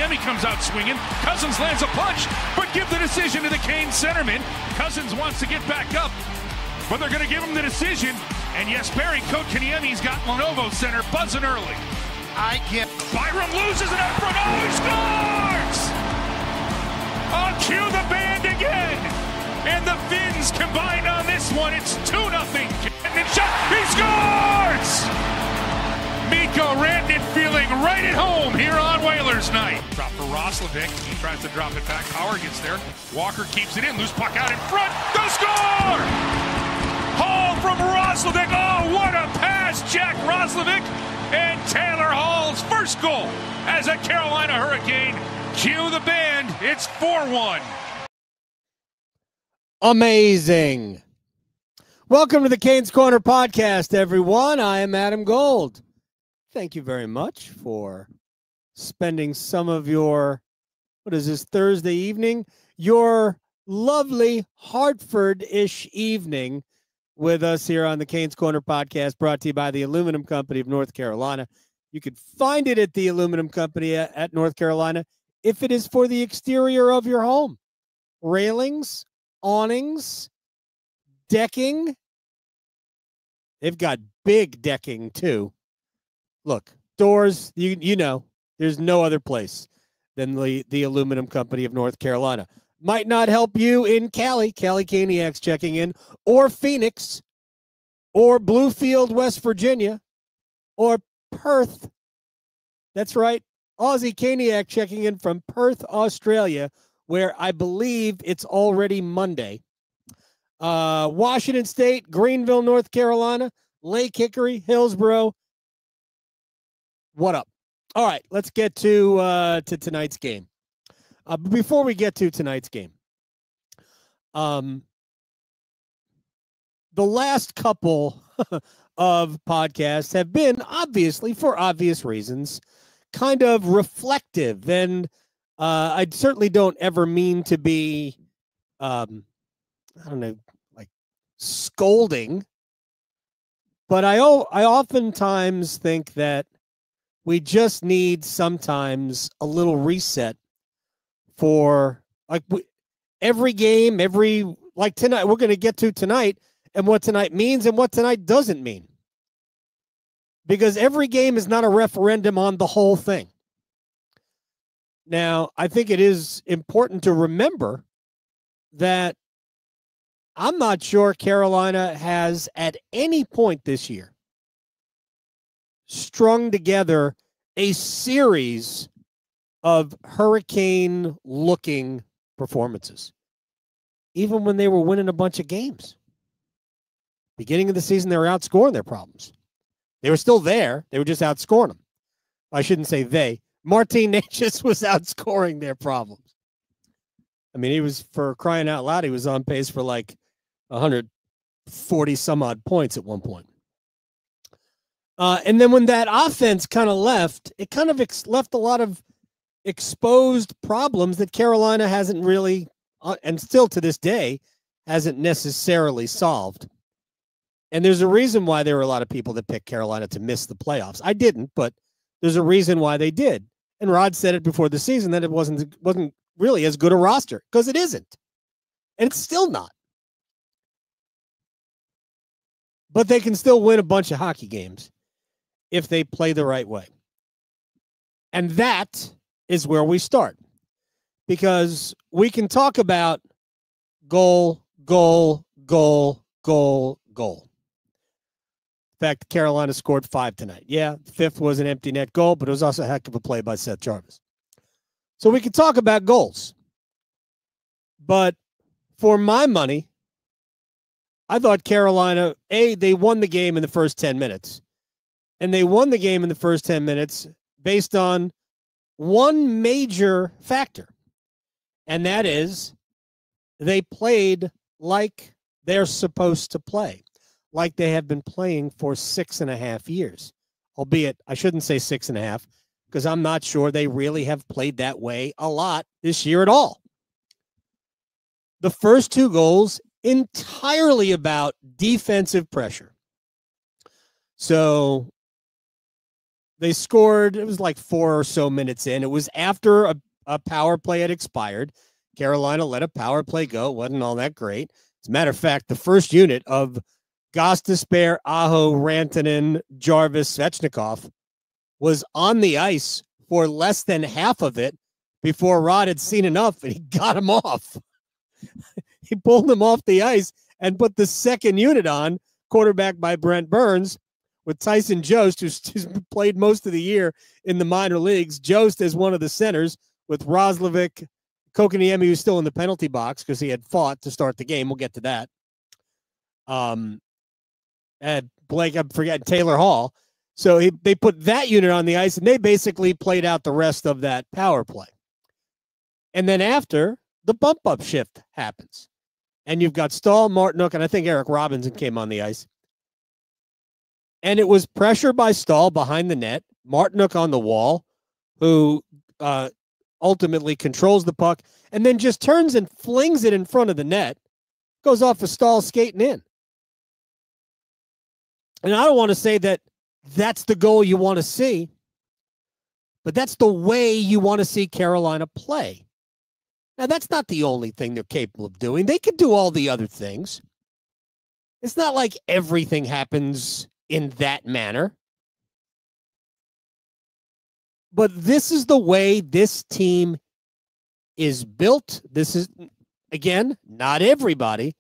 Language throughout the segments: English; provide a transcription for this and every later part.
Kotkaniemi comes out swinging. Cousins lands a punch, but give the decision to the Canes centerman. Cousins wants to get back up, but they're going to give him the decision. And yes, Barry Kotkaniemi's got Lenovo center buzzing early. Byram loses it up front. Oh, he scores! On cue the band again. And the Finns combined on this one. It's 2-0. And shot. He scores! Mikko Rantanen feeling right at home here on Whalers night. Drop for Roslovic. He tries to drop it back. Power gets there. Walker keeps it in. Loose puck out in front. The score! Hall from Roslovic. Oh, what a pass, Jack Roslovic. And Taylor Hall's first goal as a Carolina Hurricane. Cue the band. It's 4-1. Amazing. Welcome to the Canes Corner podcast, everyone. I am Adam Gold. Thank you very much for spending some of your, Thursday evening, your lovely Hartford-ish evening with us here on the Canes Corner podcast, brought to you by the Aluminum Company of North Carolina. You could find it at the Aluminum Company at North Carolina if it is for the exterior of your home. Railings, awnings, decking. They've got big decking, too. Look, doors, you know, there's no other place than the Aluminum Company of North Carolina. Might not help you in Cali Caniacs checking in, or Phoenix, or Bluefield, West Virginia, or Perth. That's right, Aussie Caniac checking in from Perth, Australia, where I believe it's already Monday. Washington State, Greenville, North Carolina, Lake Hickory, Hillsborough. What up? All right, let's get to tonight's game. Before we get to tonight's game, the last couple of podcasts have been, obviously, for obvious reasons, kind of reflective. And I certainly don't ever mean to be, scolding. But I oftentimes think that we just need sometimes a little reset for every game, like tonight, we're going to get to tonight and what tonight means and what tonight doesn't mean. Because every game is not a referendum on the whole thing. Now, I think it is important to remember that I'm not sure Carolina has at any point this year strung together a series of hurricane-looking performances, even when they were winning a bunch of games. Beginning of the season, they were outscoring their problems. They were still there. They were just outscoring them. I shouldn't say they. Martinook was outscoring their problems. I mean, he was, for crying out loud, he was on pace for like 140 some odd points at one point. And then when that offense kind of left, it kind of left a lot of exposed problems that Carolina hasn't really, and still to this day, hasn't necessarily solved. And there's a reason why there were a lot of people that picked Carolina to miss the playoffs. I didn't, but there's a reason why they did. And Rod said it before the season that it wasn't really as good a roster, because it isn't. And it's still not. But they can still win a bunch of hockey games if they play the right way. And that is where we start. Because we can talk about goal. In fact, Carolina scored 5 tonight. Yeah, the 5th was an empty net goal, but it was also a heck of a play by Seth Jarvis. So we can talk about goals. But for my money, I thought Carolina, they won the game in the first 10 minutes. And they won the game in the first 10 minutes based on one major factor. And that is they played like they're supposed to play, like they have been playing for 6.5 years. Albeit, I shouldn't say 6.5, because I'm not sure they really have played that way a lot this year at all. The first 2 goals, entirely about defensive pressure. So They scored, it was like 4 or so minutes in. It was after a power play had expired. Carolina let a power play go. It wasn't all that great. As a matter of fact, the first unit of Gostisbehere, Aho, Rantanen, Jarvis, Svechnikov was on the ice for less than half of it before Rod had seen enough, and he got him off. He pulled him off the ice and put the second unit on, quarterbacked by Brent Burns, with Tyson Jost, who's played most of the year in the minor leagues. Jost is one of the centers, with Roslovic, Kotkaniemi, who's still in the penalty box because he had fought to start the game. We'll get to that. And Blake, I'm forgetting, Taylor Hall. So they put that unit on the ice, and they basically played out the rest of that power play. And then after, the bump-up shift happens. And you've got Staal, Martinook, and I think Eric Robinson came on the ice. And it was pressure by Staal behind the net, Martinook on the wall, who ultimately controls the puck, and then just turns and flings it in front of the net, goes off of Staal skating in. And I don't want to say that that's the goal you want to see, but that's the way you want to see Carolina play. Now, that's not the only thing they're capable of doing. They could do all the other things. It's not like everything happens in that manner. But this is the way this team is built. This is, again, not everybody,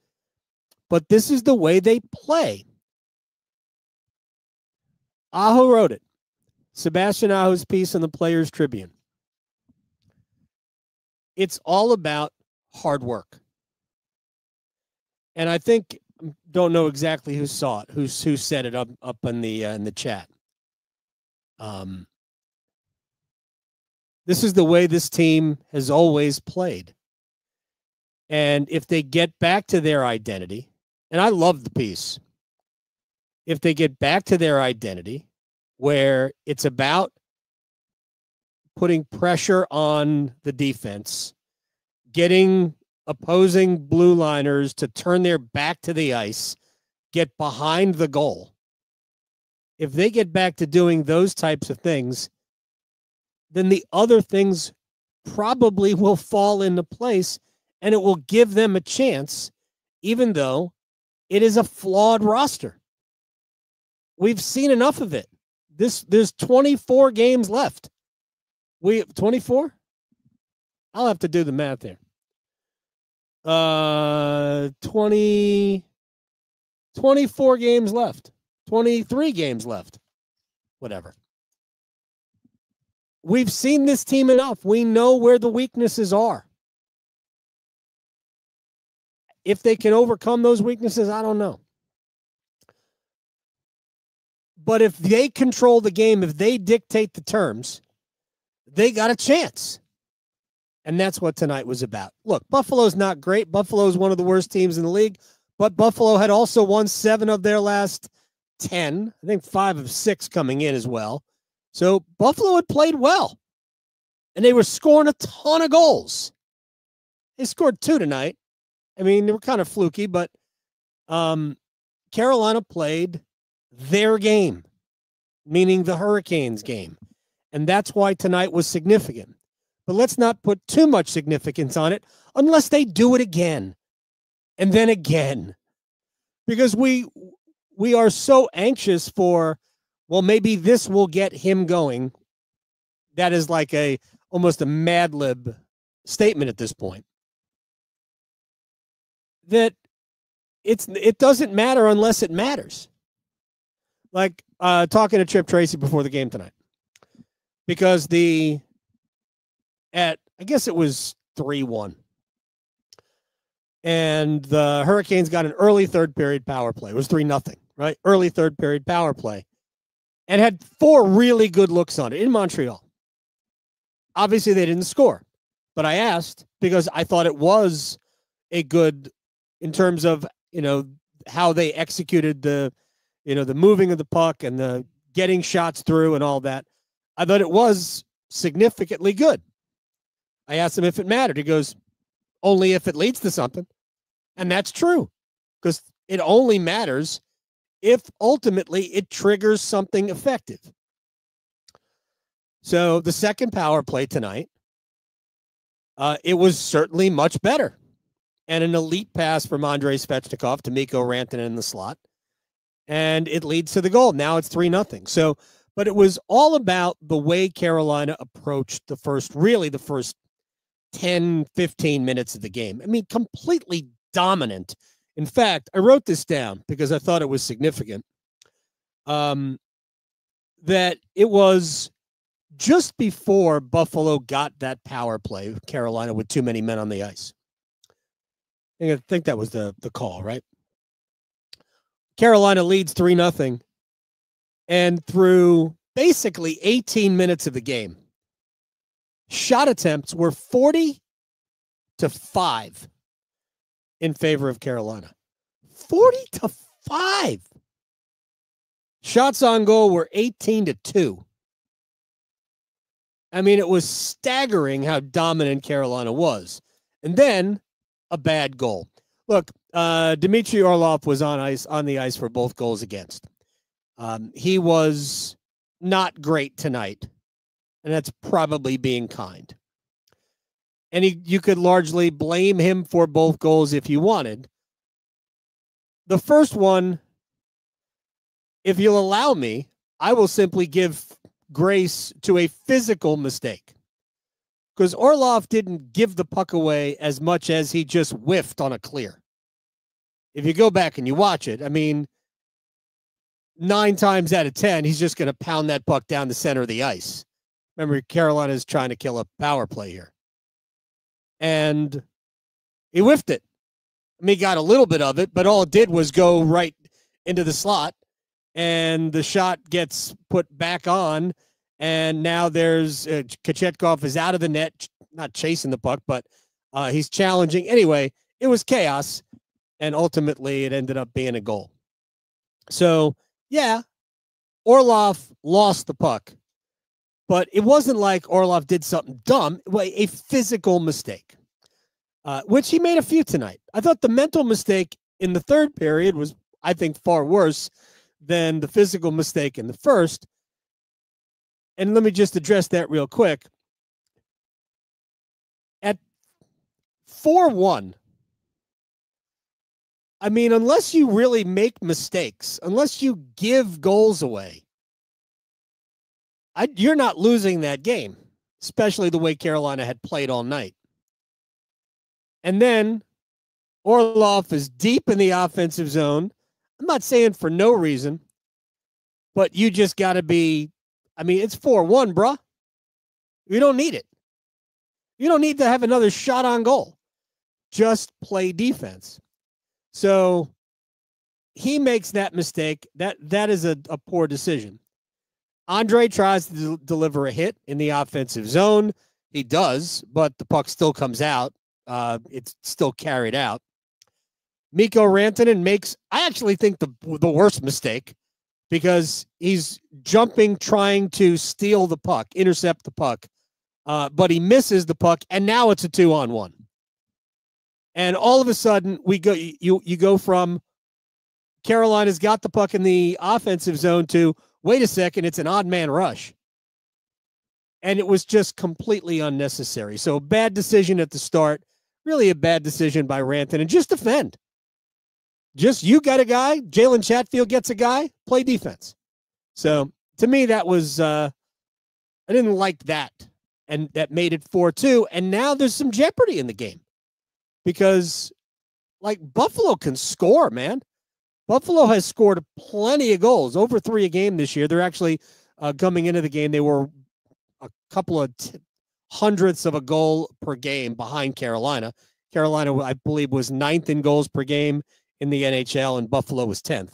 but this is the way they play. Aho wrote it. Sebastian Aho's piece in the Players Tribune. It's all about hard work. And I think, don't know exactly who saw it, who set it up in the chat. This is the way this team has always played. And if they get back to their identity, and I love the piece, if they get back to their identity where it's about putting pressure on the defense, getting opposing blue liners to turn their back to the ice, get behind the goal. If they get back to doing those types of things, then the other things probably will fall into place, and it will give them a chance, even though it is a flawed roster. We've seen enough of it. There's 24 games left. 24? I'll have to do the math here. 24 games left. 23 games left. Whatever. We've seen this team enough. We know where the weaknesses are. If they can overcome those weaknesses, I don't know. But if they control the game, if they dictate the terms, they got a chance. And that's what tonight was about. Look, Buffalo's not great. Buffalo's one of the worst teams in the league, but Buffalo had also won 7 of their last 10. I think 5 of 6 coming in as well. So Buffalo had played well, and they were scoring a ton of goals. They scored 2 tonight. I mean, they were kind of fluky, but Carolina played their game, meaning the Hurricanes game. And that's why tonight was significant. But let's not put too much significance on it unless they do it again and then again. Because we are so anxious for, well, maybe this will get him going. That is like almost a Mad Lib statement at this point. That it doesn't matter unless it matters. Like talking to Chip Tracy before the game tonight. Because I guess it was 3-1. And the Hurricanes got an early third period power play. It was 3-0, right? Early third period power play. And had 4 really good looks on it in Montreal. Obviously, they didn't score. But I asked because I thought it was a good, in terms of, how they executed the moving of the puck and the getting shots through and all that. I thought it was significantly good. I asked him if it mattered. He goes, only if it leads to something. And that's true, because it only matters if ultimately it triggers something effective. So the second power play tonight, it was certainly much better. And an elite pass from Andrei Svechnikov to Mikko Rantanen in the slot. And it leads to the goal. Now it's 3-0. So, but it was all about the way Carolina approached the first 10, 15 minutes of the game. I mean, completely dominant. In fact, I wrote this down because I thought it was significant. That it was just before Buffalo got that power play, Carolina with too many men on the ice. I think that was the call, right? Carolina leads 3-0. And through basically 18 minutes of the game, shot attempts were 40-5 in favor of Carolina. 40-5. Shots on goal were 18-2. I mean, it was staggering how dominant Carolina was. And then a bad goal. Look, Dmitry Orlov was on the ice for both goals against. He was not great tonight, and that's probably being kind. And you could largely blame him for both goals if you wanted. The first one, if you'll allow me, I will simply give grace to a physical mistake. Because Orlov didn't give the puck away as much as he just whiffed on a clear. If you go back and you watch it, I mean, 9 times out of 10, he's just going to pound that puck down the center of the ice. Remember, Carolina's trying to kill a power play here. And he whiffed it. I mean, he got a little bit of it, but all it did was go right into the slot. And the shot gets put back on. And now there's Kochetkov is out of the net, not chasing the puck, but he's challenging. Anyway, it was chaos. And ultimately, it ended up being a goal. So, yeah, Orlov lost the puck. But it wasn't like Orlov did something dumb. It was a physical mistake, which he made a few tonight. I thought the mental mistake in the third period was, I think, far worse than the physical mistake in the first. And let me just address that real quick. At 4-1, I mean, unless you really make mistakes, unless you give goals away, you're not losing that game, especially the way Carolina had played all night. And then Orlov is deep in the offensive zone. I'm not saying for no reason, but you just got to be, I mean, it's 4-1, bruh. You don't need it. You don't need to have another shot on goal. Just play defense. So he makes that mistake. That is a poor decision. Andre tries to deliver a hit in the offensive zone. He does, but the puck still comes out. It's still carried out. Mikko Rantanen makes, I actually think, the worst mistake, because he's jumping, trying to steal the puck, intercept the puck, but he misses the puck, and now it's a 2-on-1. And all of a sudden, you go from Carolina's got the puck in the offensive zone to, wait a second, it's an odd man rush. And it was just completely unnecessary. So a bad decision at the start, really a bad decision by Rantanen. Just defend. Just, you got a guy, Jalen Chatfield gets a guy, play defense. So to me, that was, I didn't like that. And that made it 4-2. And now there's some jeopardy in the game. Because, like, Buffalo can score, man. Buffalo has scored plenty of goals, over 3 a game this year. They're actually, coming into the game, they were a couple of hundredths of a goal per game behind Carolina. Carolina, I believe, was 9th in goals per game in the NHL, and Buffalo was 10th.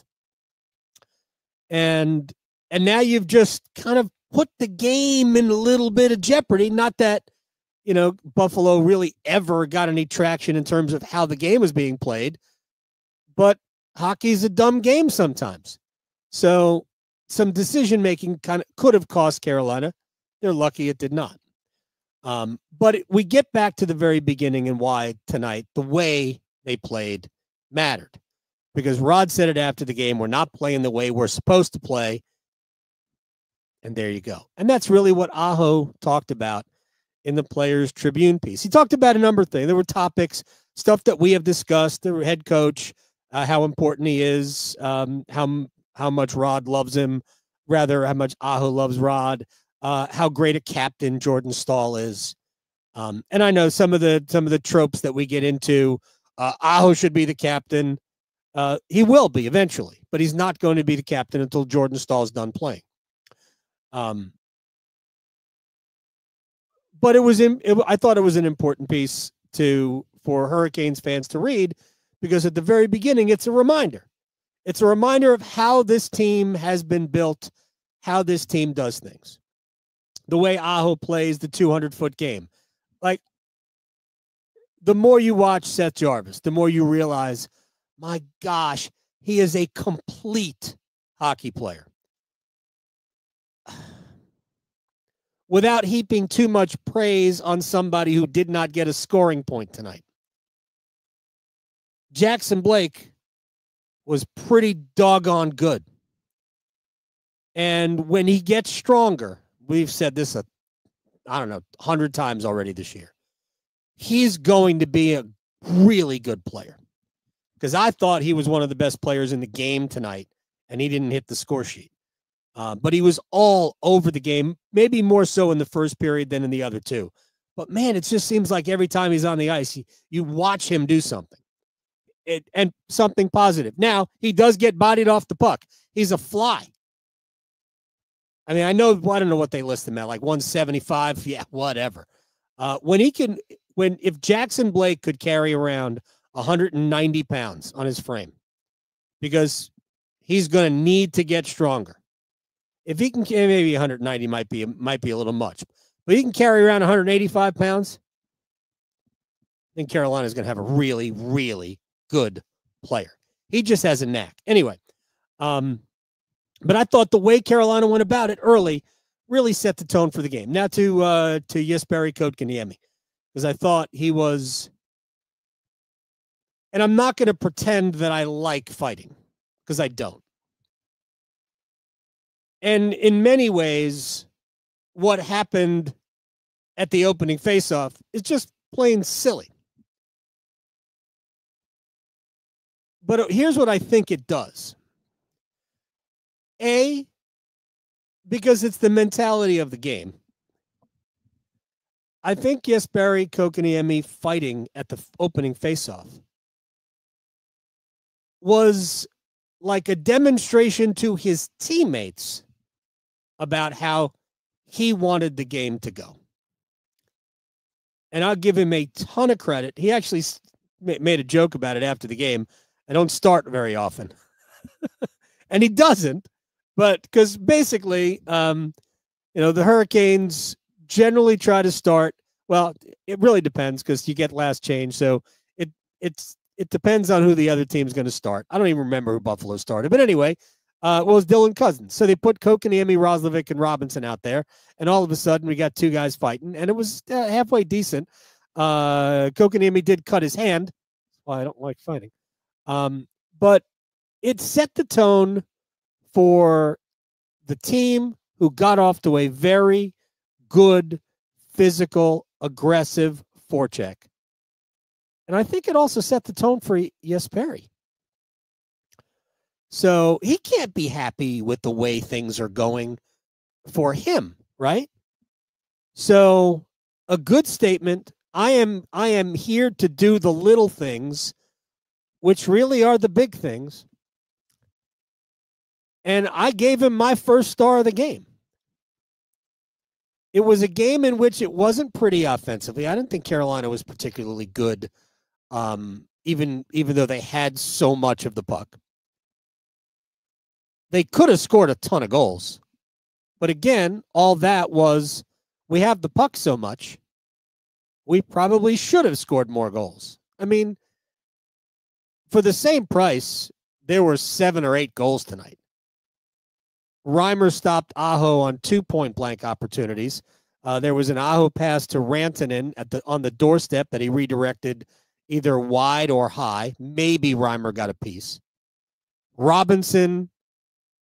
And now you've just kind of put the game in a little bit of jeopardy. Not that, you know, Buffalo really ever got any traction in terms of how the game was being played, but hockey's a dumb game sometimes. So some decision-making kind of could have cost Carolina. They're lucky it did not. But we get back to the very beginning and why tonight the way they played mattered. Because Rod said it after the game, we're not playing the way we're supposed to play. And there you go. And that's really what Aho talked about in the Players Tribune piece. He talked about a number of things. There were topics, stuff that we have discussed, the head coach, how important he is, how much Rod loves him, rather how much Aho loves Rod, how great a captain Jordan Staal is. And I know some of the tropes that we get into, Aho should be the captain. He will be eventually, but he's not going to be the captain until Jordan Staal is done playing. But I thought it was an important piece for Hurricanes fans to read, because at the very beginning, it's a reminder. It's a reminder of how this team has been built, how this team does things. The way Aho plays the 200-foot game. Like, the more you watch Seth Jarvis, the more you realize, my gosh, he is a complete hockey player. Without heaping too much praise on somebody who did not get a scoring point tonight, Jackson Blake was pretty doggone good. And when he gets stronger, we've said this, 100 times already this year, he's going to be a really good player. Because I thought he was one of the best players in the game tonight, and he didn't hit the score sheet. But he was all over the game, maybe more so in the first period than in the other two. But, man, it just seems like every time he's on the ice, you watch him do something. And something positive. Now, he does get bodied off the puck. He's a fly. I mean, I don't know what they list him at, like 175. Yeah, whatever. If Jackson Blake could carry around 190 pounds on his frame, because he's going to need to get stronger. If he can, maybe 190 might be a little much, but he can carry around 185 pounds, then Carolina's going to have a really, really good player. He just has a knack. Anyway, but I thought the way Carolina went about it early really set the tone for the game. Now to Jesperi Kotkaniemi, because I thought he was, and I'm not going to pretend that I like fighting, because I don't. And in many ways, what happened at the opening faceoff is just plain silly. But here's what I think it does. Because it's the mentality of the game. I think Jesperi Kotkaniemi fighting at the opening faceoff was like a demonstration to his teammates about how he wanted the game to go. And I'll give him a ton of credit. He actually made a joke about it after the game. I don't start very often. And he doesn't, but because basically, the Hurricanes generally try to start. Well, it really depends, because you get last change. So it depends on who the other team's going to start. I don't even remember who Buffalo started. But anyway, it was Dylan Cousins. So they put Kotkaniemi, Roslovic, and Robinson out there. And all of a sudden, we got two guys fighting. And it was halfway decent. Kotkaniemi did cut his hand. That's why I don't like fighting. But it set the tone for the team, who got off to a very good, physical, aggressive forecheck. And I think it also set the tone for Jesperi. So he can't be happy with the way things are going for him, right? So a good statement. I am here to do the little things, which really are the big things. And I gave him my first star of the game. It was a game in which it wasn't pretty offensively. I didn't think Carolina was particularly good, even though they had so much of the puck. They could have scored a ton of goals. But again, all that was, we have the puck so much, we probably should have scored more goals. I mean, for the same price, there were 7 or 8 goals tonight. Reimer stopped Aho on 2 point-blank opportunities. There was an Aho pass to Rantanen on the doorstep that he redirected either wide or high. Maybe Reimer got a piece. Robinson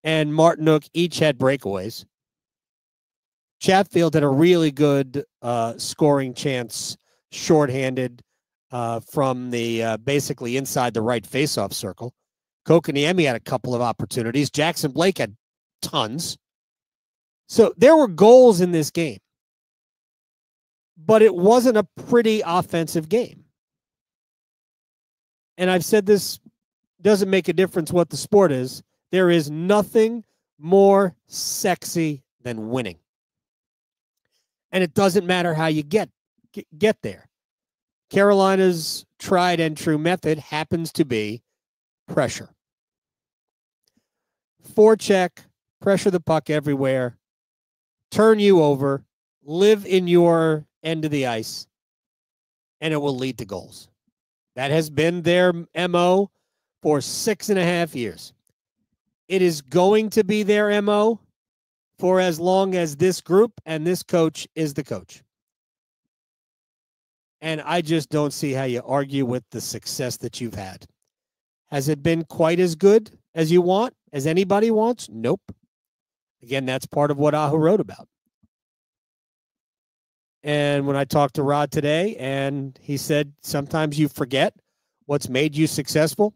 and Martinook each had breakaways. Chatfield had a really good scoring chance, shorthanded from the basically inside the right faceoff circle. Kotkaniemi had a couple of opportunities. Jackson Blake had tons. So there were goals in this game, but it wasn't a pretty offensive game. And I've said this doesn't make a difference what the sport is. There is nothing more sexy than winning. And it doesn't matter how you get there. Carolina's tried and true method happens to be pressure. Forecheck, pressure the puck everywhere, turn you over, live in your end of the ice, and it will lead to goals. That has been their MO for 6.5 years. It is going to be their MO for as long as this group and this coach is the coach. And I just don't see how you argue with the success that you've had. Has it been quite as good as you want, as anybody wants? Nope. Again, that's part of what Ahu wrote about. And when I talked to Rod today, and he said, sometimes you forget what's made you successful.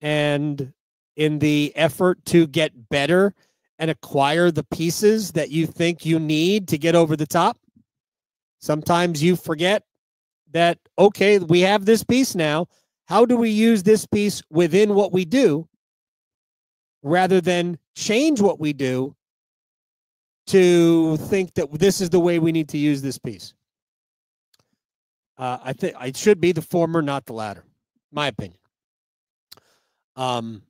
And in the effort to get better and acquire the pieces that you think you need to get over the top, sometimes you forget that, okay, we have this piece now. How do we use this piece within what we do rather than change what we do to think that this is the way we need to use this piece? I think it should be the former, not the latter, my opinion. And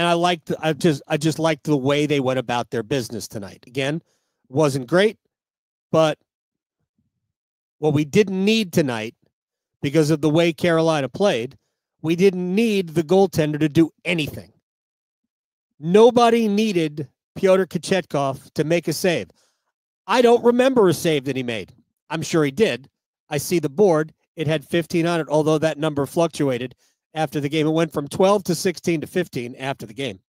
I just liked the way they went about their business tonight. Again, wasn't great, but what we didn't need tonight, because of the way Carolina played, we didn't need the goaltender to do anything. Nobody needed Pyotr Kochetkov to make a save. I don't remember a save that he made. I'm sure he did. I see the board. It had 15 on it, although that number fluctuated after the game. It went from 12 to 16 to 15 after the game.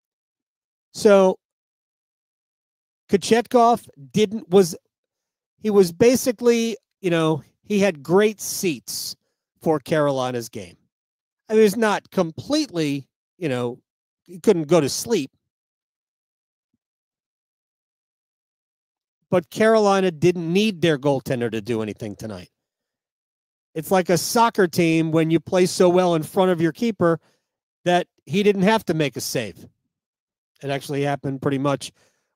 So Kochetkov he was basically, he had great seats for Carolina's game. I mean, it's not completely, he couldn't go to sleep. But Carolina didn't need their goaltender to do anything tonight. It's like a soccer team when you play so well in front of your keeper that he didn't have to make a save. It actually happened pretty much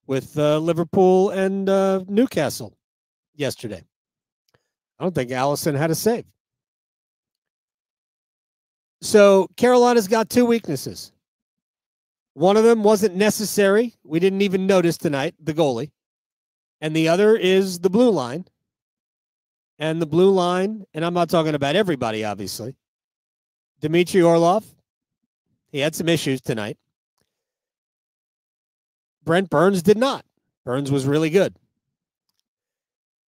with Liverpool and Newcastle yesterday. I don't think Allison had a save. So Carolina's got two weaknesses. One of them wasn't necessary. We didn't even notice tonight, the goalie. And the other is the blue line. And the blue line, and I'm not talking about everybody, obviously. Dmitry Orlov, he had some issues tonight. Brent Burns did not. Burns was really good.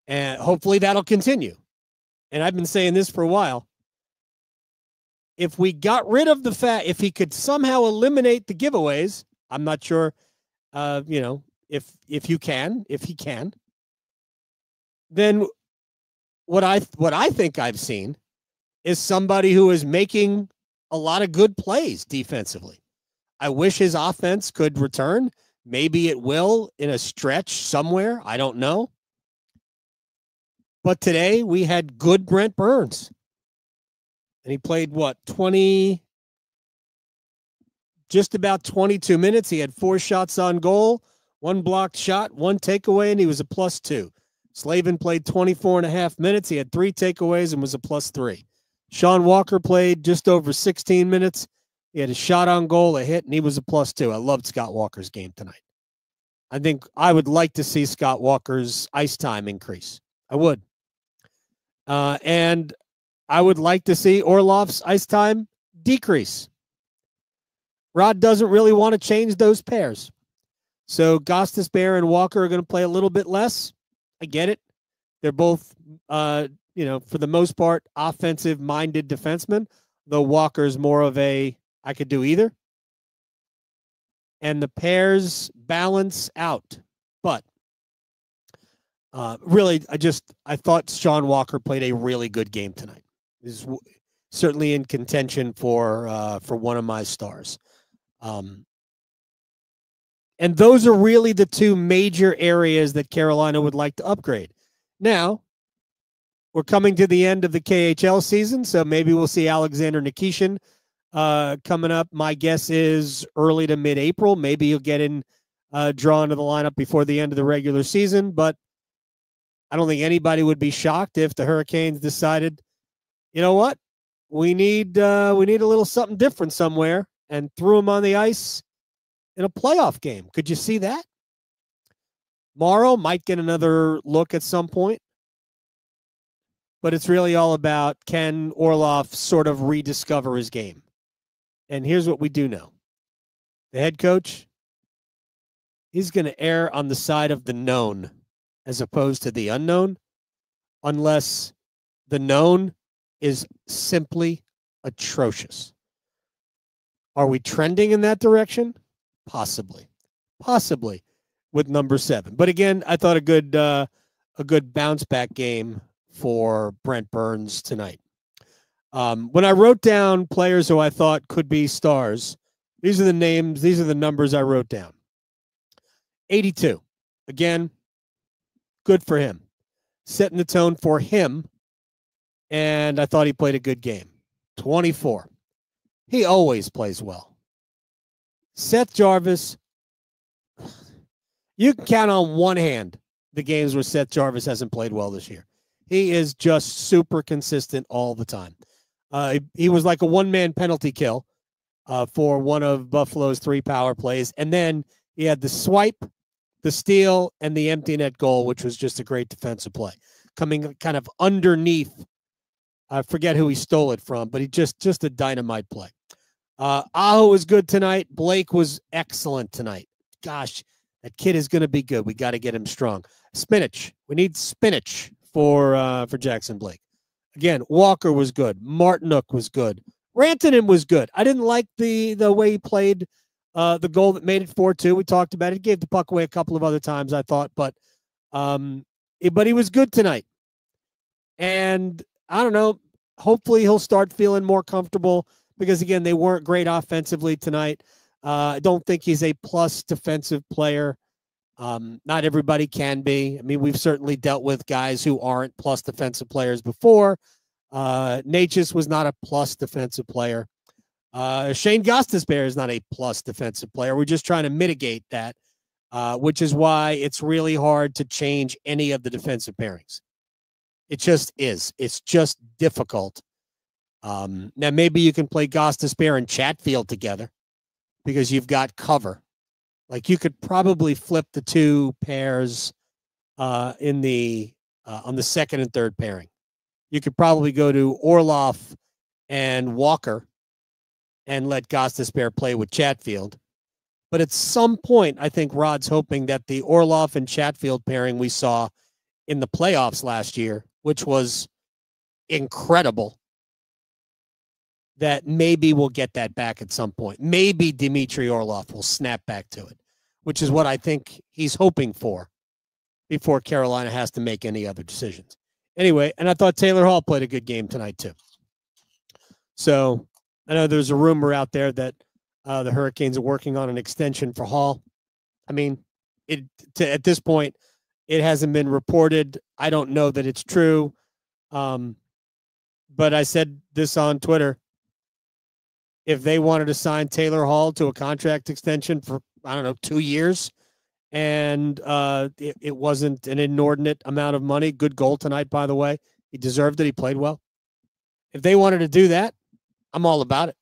And hopefully that'll continue. And I've been saying this for a while. If we got rid of the fact, if he could somehow eliminate the giveaways, I'm not sure, if he can, then what I think I've seen is somebody who is making a lot of good plays defensively. I wish his offense could return. Maybe it will in a stretch somewhere. I don't know. But today we had good Brent Burns. And he played, just about 22 minutes. He had 4 shots on goal, 1 blocked shot, 1 takeaway, and he was a +2. Slavin played 24.5 minutes. He had 3 takeaways and was a +3. Sean Walker played just over 16 minutes. He had a shot on goal, a hit, and he was a +2. I loved Scott Walker's game tonight. I think I would like to see Scott Walker's ice time increase. I would. And I would like to see Orlov's ice time decrease. Rod doesn't really want to change those pairs. So Gostisbehere and Walker are going to play a little bit less. I get it. They're both, for the most part, offensive-minded defensemen, though Walker's more of I could do either. And the pairs balance out. But Really, I thought Sean Walker played a really good game tonight. He's certainly in contention for one of my stars. And those are really the two major areas that Carolina would like to upgrade. Now, we're coming to the end of the KHL season, so maybe we'll see Alexander Nikishin coming up. My guess is early to mid-April. Maybe you'll get drawn to the lineup before the end of the regular season, but I don't think anybody would be shocked if the Hurricanes decided, you know what, we need a little something different somewhere, and threw him on the ice in a playoff game. Could you see that? Morrow might get another look at some point, but it's really all about, can Orlov sort of rediscover his game? And here's what we do know. The head coach, he's going to err on the side of the known as opposed to the unknown, unless the known is simply atrocious. Are we trending in that direction? Possibly with number 7. But again, I thought a good bounce back game for Brent Burns tonight. When I wrote down players who I thought could be stars, these are the numbers I wrote down. 82. Again, good for him. Setting the tone for him, and I thought he played a good game. 24. He always plays well. Seth Jarvis, you can count on one hand the games where Seth Jarvis hasn't played well this year. He is just super consistent all the time. He was like a one-man penalty kill for one of Buffalo's 3 power plays, and then he had the swipe, the steal, and the empty net goal, which was just a great defensive play, coming kind of underneath. I forget who he stole it from, but he just a dynamite play. Aho was good tonight. Blake was excellent tonight. Gosh, that kid is going to be good. We got to get him strong. Spinach. We need spinach for Jackson Blake. Again, Walker was good. Martinook was good. Rantanen was good. I didn't like the way he played the goal that made it 4-2. We talked about it. He gave the puck away a couple of other times, I thought, but he was good tonight. And I don't know, hopefully he'll start feeling more comfortable because, again, they weren't great offensively tonight. I don't think he's a plus defensive player. Not everybody can be. I mean, we've certainly dealt with guys who aren't plus defensive players before. Necas was not a plus defensive player. Shane Gostisbehere is not a plus defensive player. We're just trying to mitigate that, which is why it's really hard to change any of the defensive pairings. It just is. It's just difficult. Now, maybe you can play Gostisbehere and Chatfield together because you've got cover. Like, you could probably flip the 2 pairs on the second and third pairing. You could probably go to Orlov and Walker and let Gostisbehere play with Chatfield. But at some point, I think Rod's hoping that the Orlov and Chatfield pairing we saw in the playoffs last year, which was incredible, that maybe we'll get that back at some point. Maybe Dmitry Orlov will snap back to it, which is what I think he's hoping for before Carolina has to make any other decisions. Anyway, and I thought Taylor Hall played a good game tonight too. So I know there's a rumor out there that the Hurricanes are working on an extension for Hall. I mean, at this point, it hasn't been reported. I don't know that it's true. But I said this on Twitter. If they wanted to sign Taylor Hall to a contract extension for, 2 years, and it wasn't an inordinate amount of money, good goal tonight, by the way. He deserved it. He played well. If they wanted to do that, I'm all about it.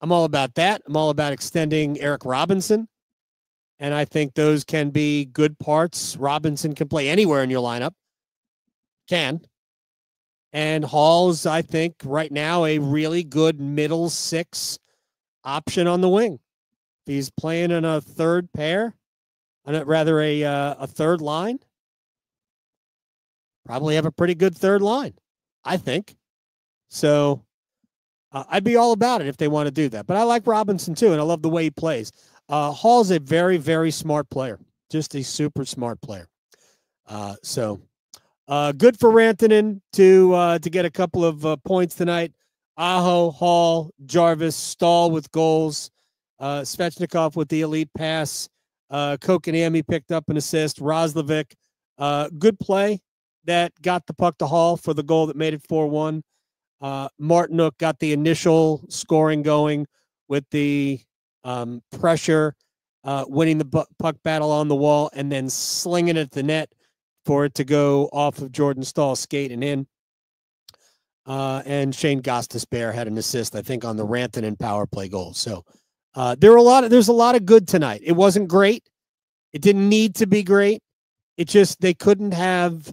I'm all about that. I'm all about extending Eric Robinson. And I think those can be good parts. Robinson can play anywhere in your lineup. Can. And Hall's, I think, right now a really good middle 6 option on the wing. If he's playing in a third pair, rather a third line, probably have a pretty good third line, I think. So I'd be all about it if they want to do that. But I like Robinson too, and I love the way he plays. Hall's a very, very smart player, just a super smart player. Good for Rantanen to get a couple of points tonight. Aho, Hall, Jarvis, Staal with goals. Svechnikov with the elite pass. Kotkaniemi picked up an assist. Roslovic, good play that got the puck to Hall for the goal that made it 4-1. Martinook got the initial scoring going with the pressure, winning the puck battle on the wall, and then slinging it at the net for it to go off of Jordan Staal skating in. And Shane Gostisbehere had an assist, I think, on the Rantanen power play goal. So there's a lot of good tonight. It wasn't great. It didn't need to be great. It just, they couldn't have,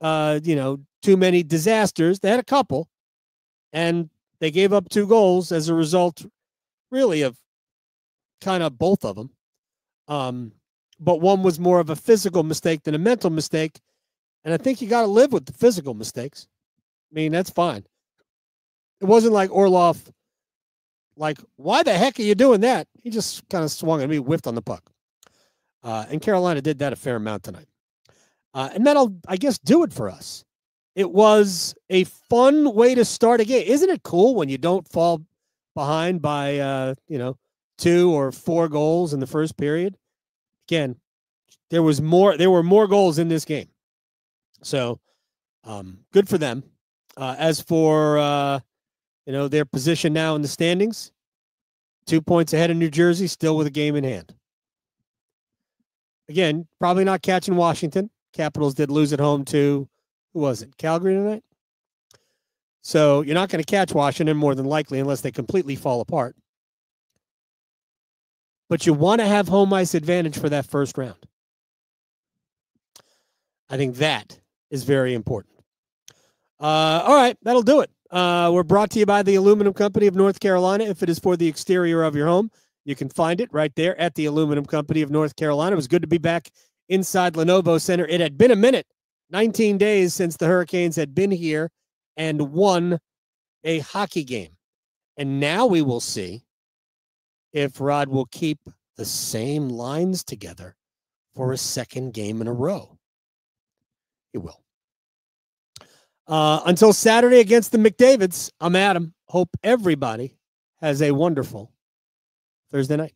too many disasters. They had a couple, and they gave up 2 goals as a result, really, of kind of both of them. But one was more of a physical mistake than a mental mistake. And I think you got to live with the physical mistakes. I mean, that's fine. It wasn't like Orlov, like, why the heck are you doing that? He just kind of swung at me, whiffed on the puck. And Carolina did that a fair amount tonight. And that'll, I guess, do it for us. It was a fun way to start a game. Isn't it cool when you don't fall behind by, 2 or 4 goals in the first period? Again, there were more goals in this game. So good for them. As for, their position now in the standings, 2 points ahead of New Jersey, still with a game in hand. Again, probably not catching Washington. Capitals did lose at home to, who was it, Calgary tonight? So you're not going to catch Washington more than likely unless they completely fall apart. But you want to have home ice advantage for that first round. I think that is very important. All right, that'll do it. We're brought to you by the Aluminum Company of North Carolina. If it is for the exterior of your home, you can find it right there at the Aluminum Company of North Carolina. It was good to be back inside Lenovo Center. It had been a minute, 19 days since the Hurricanes had been here and won a hockey game. And now we will see if Rod will keep the same lines together for a second game in a row. He will. Until Saturday against the McDavids, I'm Adam. Hope everybody has a wonderful Thursday night.